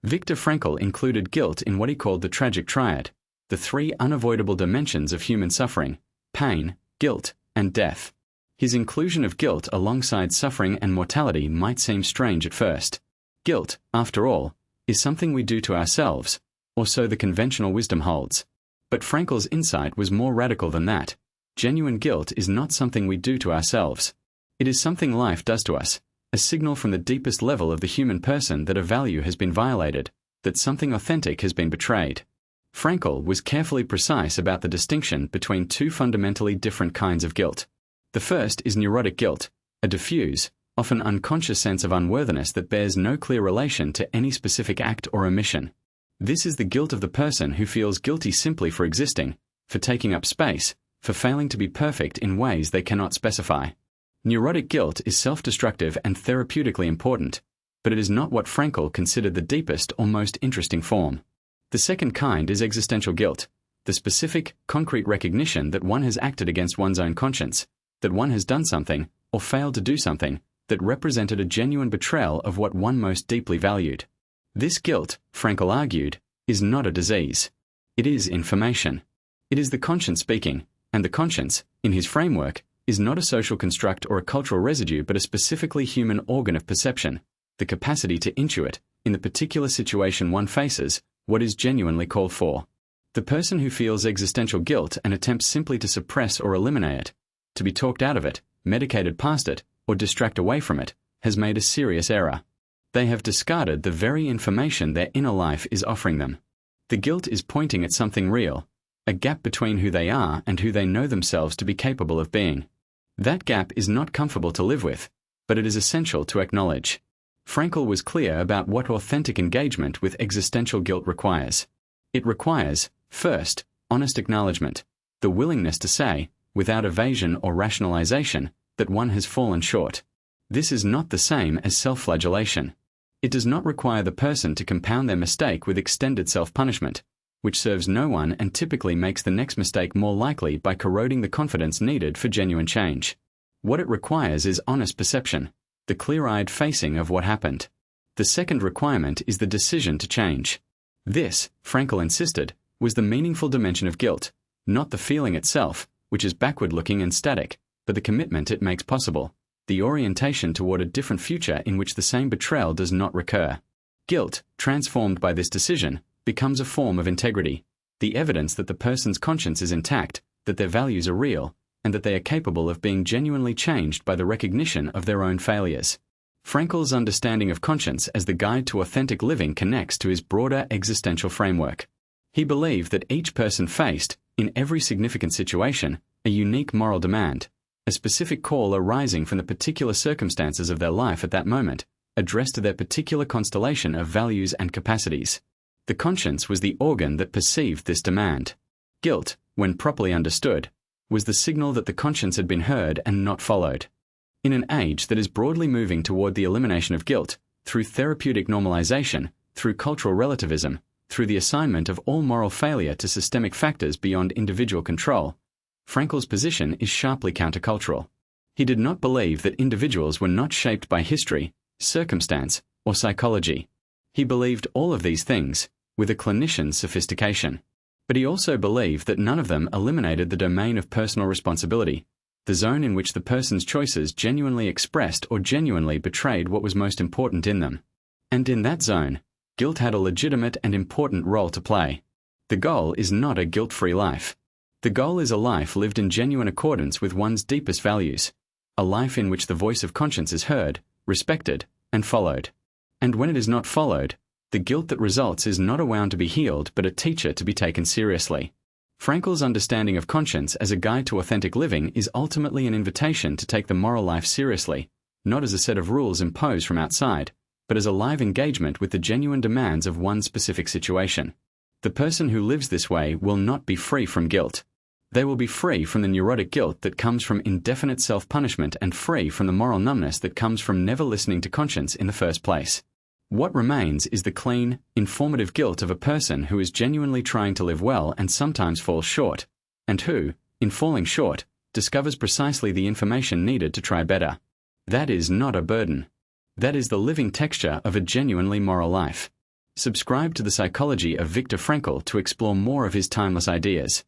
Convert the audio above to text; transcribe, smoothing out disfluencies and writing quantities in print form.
Viktor Frankl included guilt in what he called the tragic triad, the three unavoidable dimensions of human suffering: pain, guilt, and death. His inclusion of guilt alongside suffering and mortality might seem strange at first. Guilt, after all, is something we do to ourselves, or so the conventional wisdom holds. But Frankl's insight was more radical than that. Genuine guilt is not something we do to ourselves. It is something life does to us, a signal from the deepest level of the human person that a value has been violated, that something authentic has been betrayed. Frankl was carefully precise about the distinction between two fundamentally different kinds of guilt. The first is neurotic guilt, a diffuse, often unconscious sense of unworthiness that bears no clear relation to any specific act or omission. This is the guilt of the person who feels guilty simply for existing, for taking up space, for failing to be perfect in ways they cannot specify. Neurotic guilt is self-destructive and therapeutically important, but it is not what Frankl considered the deepest or most interesting form. The second kind is existential guilt, the specific, concrete recognition that one has acted against one's own conscience, that one has done something, or failed to do something, that represented a genuine betrayal of what one most deeply valued. This guilt, Frankl argued, is not a disease. It is information. It is the conscience speaking, and the conscience, in his framework, is not a social construct or a cultural residue but a specifically human organ of perception, the capacity to intuit, in the particular situation one faces, what is genuinely called for. The person who feels existential guilt and attempts simply to suppress or eliminate it, to be talked out of it, medicated past it, or distract away from it, has made a serious error. They have discarded the very information their inner life is offering them. The guilt is pointing at something real, a gap between who they are and who they know themselves to be capable of being. That gap is not comfortable to live with, but it is essential to acknowledge. Frankl was clear about what authentic engagement with existential guilt requires. It requires, first, honest acknowledgement, the willingness to say, without evasion or rationalization, that one has fallen short. This is not the same as self-flagellation. It does not require the person to compound their mistake with extended self-punishment, which serves no one and typically makes the next mistake more likely by corroding the confidence needed for genuine change. What it requires is honest perception, the clear-eyed facing of what happened. The second requirement is the decision to change. This, Frankl insisted, was the meaningful dimension of guilt, not the feeling itself, which is backward-looking and static, but the commitment it makes possible, the orientation toward a different future in which the same betrayal does not recur. Guilt, transformed by this decision, becomes a form of integrity, the evidence that the person's conscience is intact, that their values are real, and that they are capable of being genuinely changed by the recognition of their own failures. Frankl's understanding of conscience as the guide to authentic living connects to his broader existential framework. He believed that each person faced, in every significant situation, a unique moral demand, a specific call arising from the particular circumstances of their life at that moment, addressed to their particular constellation of values and capacities. The conscience was the organ that perceived this demand. Guilt, when properly understood, was the signal that the conscience had been heard and not followed. In an age that is broadly moving toward the elimination of guilt, through therapeutic normalization, through cultural relativism, through the assignment of all moral failure to systemic factors beyond individual control, Frankl's position is sharply countercultural. He did not believe that individuals were not shaped by history, circumstance, or psychology. He believed all of these things, with a clinician's sophistication. But he also believed that none of them eliminated the domain of personal responsibility, the zone in which the person's choices genuinely expressed or genuinely betrayed what was most important in them. And in that zone, guilt had a legitimate and important role to play. The goal is not a guilt-free life. The goal is a life lived in genuine accordance with one's deepest values, a life in which the voice of conscience is heard, respected, and followed. And when it is not followed, the guilt that results is not a wound to be healed but a teacher to be taken seriously. Frankl's understanding of conscience as a guide to authentic living is ultimately an invitation to take the moral life seriously, not as a set of rules imposed from outside, but as a live engagement with the genuine demands of one specific situation. The person who lives this way will not be free from guilt. They will be free from the neurotic guilt that comes from indefinite self-punishment and free from the moral numbness that comes from never listening to conscience in the first place. What remains is the clean, informative guilt of a person who is genuinely trying to live well and sometimes falls short, and who, in falling short, discovers precisely the information needed to try better. That is not a burden. That is the living texture of a genuinely moral life. Subscribe to The Psychology of Viktor Frankl to explore more of his timeless ideas.